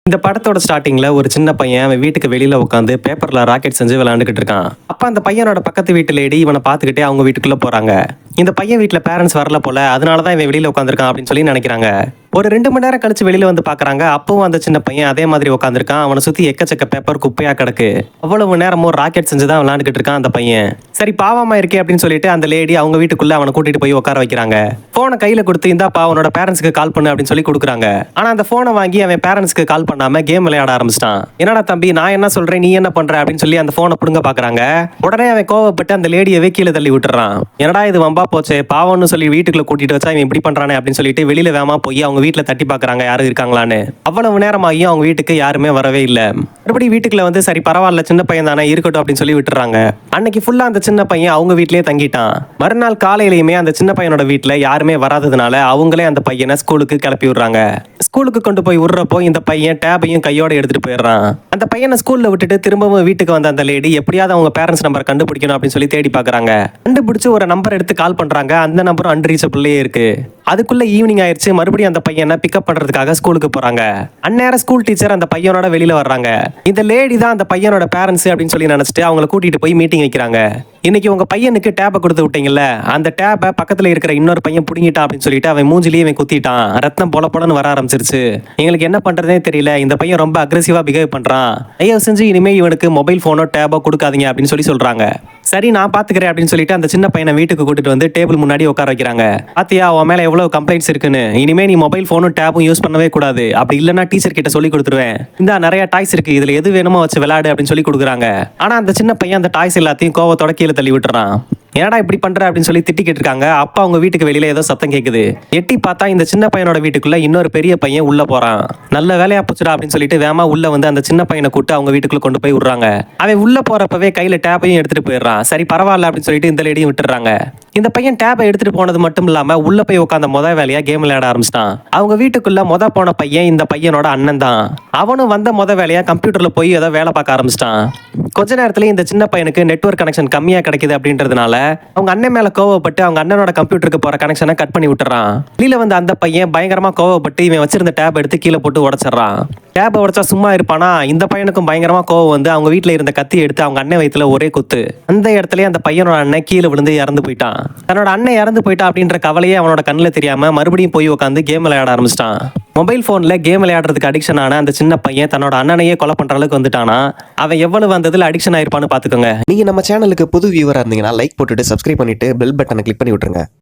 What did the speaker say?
இந்த படத்தோட ஸ்டார்டிங்ல ஒரு சின்ன பையன் அவன் வீட்டுக்கு வெளியில உட்காந்து பேப்பர்ல ராக்கெட் செஞ்சு விளையாண்டுகிட்டு இருக்கான். அப்ப அந்த பையனோட பக்கத்து வீட்டு லேடி இவனை பார்த்துக்கிட்டே அவங்க வீட்டுக்குள்ள போறாங்க. இந்த பையன் வீட்டுல பேரண்ட்ஸ் வரல போல, அதனாலதான் இவன் வெளியில உட்காந்துருக்கான் அப்படின்னு சொல்லி நினைக்கிறாங்க. ஒரு 2 மணி நேரம் கழிச்சு வெளியில வந்து பாக்குறாங்க. அப்பவும் அந்த சின்ன பையன் அதே மாதிரி உட்காந்துருக்கான். அவனை சுத்தி எக்கச்சக்க பேப்பர் குப்பையா கிடக்கு. அவ்வளவு நேரமும் ராக்கெட் செஞ்சுதான் விளையாண்டுகிட்டு இருக்கான் அந்த பையன். சரி பாவமா இருக்கே அப்படின்னு சொல்லிட்டு அந்த லேடி அவங்க வீட்டுக்குள்ள அவனை கூட்டிட்டு போய் உட்கார வைக்கிறாங்க. போனை கையில கொடுத்து இந்தாப்பா அவனோட பேரண்ட்ஸ்க்கு கால் பண்ணு அப்படின்னு சொல்லி கொடுக்குறாங்க. ஆனா அந்த போனை வாங்கி அவன் பேரண்ட்ஸ்க்கு கால் பண்ணாம கேம் விளையாட ஆரம்பிச்சிட்டான். என்னடா தம்பி, நான் என்ன சொல்றேன் நீ என்ன பண்ற அப்படின்னு சொல்லி அந்த போனை புடுங்க பாக்குறாங்க. உடனே அவன் கோவப்பட்டு அந்த லேடியவே கீழே தள்ளி விட்டுறான். என்னடா இது வம்பா போச்சே, பாவம்னு சொல்லி வீட்டுக்குள்ள கூட்டிட்டு வச்சா இவன் இப்படி பண்றானே அப்படின்னு சொல்லிட்டு வெளியில வேகமா போய் அவங்க வீட்டுல தட்டி பாக்குறாங்க யாரும் இருக்காங்களான்னு. அவ்வளவு நேரமாகியும் அவங்க வீட்டுக்கு யாருமே வரவே இல்லை. மறுபடியும் வீட்டுக்குள்ள வந்து சரி பரவாயில்ல சின்ன பையன் தானே இருக்கட்டும் அப்படின்னு சொல்லி விட்டுறாங்க. அன்னைக்கு ஃபுல்லா அந்த சின்ன பையன் அவங்க வீட்லயே தங்கிட்டான். மறுநாள் காலையிலயுமே அந்த சின்ன பையனோட வீட்டுல யாருமே வராததுனால அவங்களே அந்த பையனை ஸ்கூலுக்கு கிளப்பி விடுறாங்க. ஸ்கூலுக்கு கொண்டு போய் விடுறப்போ இந்த பையன் டேபையும் கையோட எடுத்துட்டு போயிடுறான். அந்த பையனை ஸ்கூல்ல விட்டுட்டு திரும்பவும் வீட்டுக்கு வந்த அந்த லேடி எப்படியாவது அவங்க பேரண்ட்ஸ் நம்பர் கண்டுபிடிக்கணும் அப்படின்னு சொல்லி தேடி பாக்குறாங்க. கண்டுபிடிச்சு ஒரு நம்பர் எடுத்து கால் பண்றாங்க. அந்த நம்பரும் அன்ரீச்சபிளே இருக்கு. அதுக்குள்ள ஈவினிங் ஆயிடுச்சு. மறுபடியும் அந்த பையனை பிக்கப் பண்றதுக்காக ஸ்கூலுக்கு போறாங்க. அந்நேரம் ஸ்கூல் டீச்சர் அந்த பையனோட வெளியில வர்றாங்க. இந்த லேடி தான் அந்த பையனோட பேரண்ட்ஸ் அப்படின்னு சொல்லி நினைச்சிட்டு அவங்களை கூட்டிட்டு போய் மீட்டிங் வைக்கிறாங்க. இன்னைக்கு உங்க பையனுக்கு டேபை கொடுத்து விட்டீங்கல்ல, அந்த டேபை பக்கத்துல இருக்கிற இன்னொரு பையன் புடுங்கிட்டான் அப்படின்னு சொல்லிட்டு அவன் மூஞ்சிலேயே அவன் குத்திட்டான். ரத்தம் பொல பொலன்னு வர ஆரம்பிச்சிருச்சு. எங்களுக்கு என்ன பண்றதே தெரியல, இந்த பையன் ரொம்ப அக்ரெசிவா பிஹேவ் பண்றான், தயவு செஞ்சு இனிமே இவனுக்கு மொபைல் போனோ டேபோ கொடுக்காதீங்க அப்படின்னு சொல்லி சொல்றாங்க. சரி நான் பாத்துக்கிறேன் அப்படின்னு சொல்லிட்டு அந்த சின்ன பையனை வீட்டுக்கு கூட்டிட்டு வந்து டேபிள் முன்னாடி உட்கார வைக்கிறாங்க. பாத்தியா அவன் மேல எவ்வளவு கம்ப்ளைண்ட்ஸ் இருக்குன்னு, இனிமே நீ மொபைல் போனும் டேபும் யூஸ் பண்ணவே கூடாது, அப்படி இல்லைன்னா டீச்சர் கிட்ட சொல்லி கொடுத்துருவேன், இந்த நிறைய டாய்ஸ் இருக்கு இதுல எது வேணுமோ வச்சு விளையாடு அப்படின்னு சொல்லி கொடுக்குறாங்க. ஆனா அந்த சின்ன பையன் அந்த டாய்ஸ் எல்லாத்தையும் கோவத்தோட கீழே தள்ளி விட்டுறான். என்னடா இப்படி பண்ற அப்படின்னு சொல்லி திட்டிக்கிட்டு இருக்காங்க. அப்பா அவங்க வீட்டுக்கு வெளியில ஏதோ சத்தம் கேக்குது. எட்டி பார்த்தா இந்த சின்ன பையனோட வீட்டுக்குள்ள இன்னொரு பெரிய பையன் உள்ள போறான். நல்ல வேலையா போச்சுடா அப்படின்னு சொல்லிட்டு வேமா உள்ள வந்து அந்த சின்ன பையனை கூட்டு அவங்க வீட்டுக்குள்ள கொண்டு போய் விடுறாங்க. அவன் உள்ள போறப்பவே கையில டேப்பையும் எடுத்துட்டு போயிடுறான். சரி பரவாயில்ல அப்படின்னு சொல்லிட்டு இந்த லேடியும் விட்டுறாங்க. இந்த பையன் டேப்பை எடுத்துட்டு போனது மட்டும் இல்லாம உள்ள போய் உட்காந்த வேலையா கேம் விளையாட ஆரம்பிச்சிட்டான். அவங்க வீட்டுக்குள்ள போன பையன் இந்த பையனோட அண்ணன் தான். அவனும் வந்த வேலையா கம்ப்யூட்டர்ல போய் ஏதோ வேலை பார்க்க ஆரம்பிச்சிட்டான். கொஞ்ச நேரத்துல இந்த சின்ன பையனுக்கு நெட்வொர்க் கனெக்ஷன் கம்மியா கிடைக்குது அப்படின்றதுனால அவங்க அண்ணன் மேல கோவப்பட்டு அவங்க அண்ணனோட கம்ப்யூட்டருக்கு போற கனெக்ஷனை கட் பண்ணி விட்டுறான். வெளியில வந்து அந்த பையன் பயங்கரமா கோவப்பட்டு இவன் வச்சிருந்த டேப் எடுத்து கீழே போட்டு உடைச்சிடறான். டேப்பை உடைச்சா சும்மா இருப்பானா, இந்த பையனுக்கும் பயங்கரமா கோவம் வந்து அவங்க வீட்டுல இருந்த கத்தி எடுத்து அவங்க அண்ணன் வயித்துல ஒரே குத்து. அந்த இடத்துலயே அந்த பையனோட அண்ணன் கீழே விழுந்து இறந்து போயிட்டான். தன்னோட அண்ணன் இறந்து போயிட்டான் அப்படின்ற கவலையே அவனோட கண்ணுல தெரியாம மறுபடியும் போய் உட்காந்து கேம் விளையாட ஆரம்பிச்சிட்டான். மொபைல் போன்ல கேம் விளையாடுறதுக்கு அடிக்ஷன் ஆன அந்த சின்ன பையன் தன்னோட அண்ணனையே கொலை பண்ற அளவுக்கு வந்துட்டானா. அவன் எவ்வளவு வந்ததுல அடிக்ஷன் ஆயிருப்பான்னு பாத்துக்கோங்க. நீங்க நம்ம சேனலுக்கு புது வியூவரா இருந்தீங்கன்னா லைக் போட்டுட்டு சப்ஸ்கிரைப் பண்ணிட்டு பெல் பட்டனை கிளிக் பண்ணி விட்டுருங்க.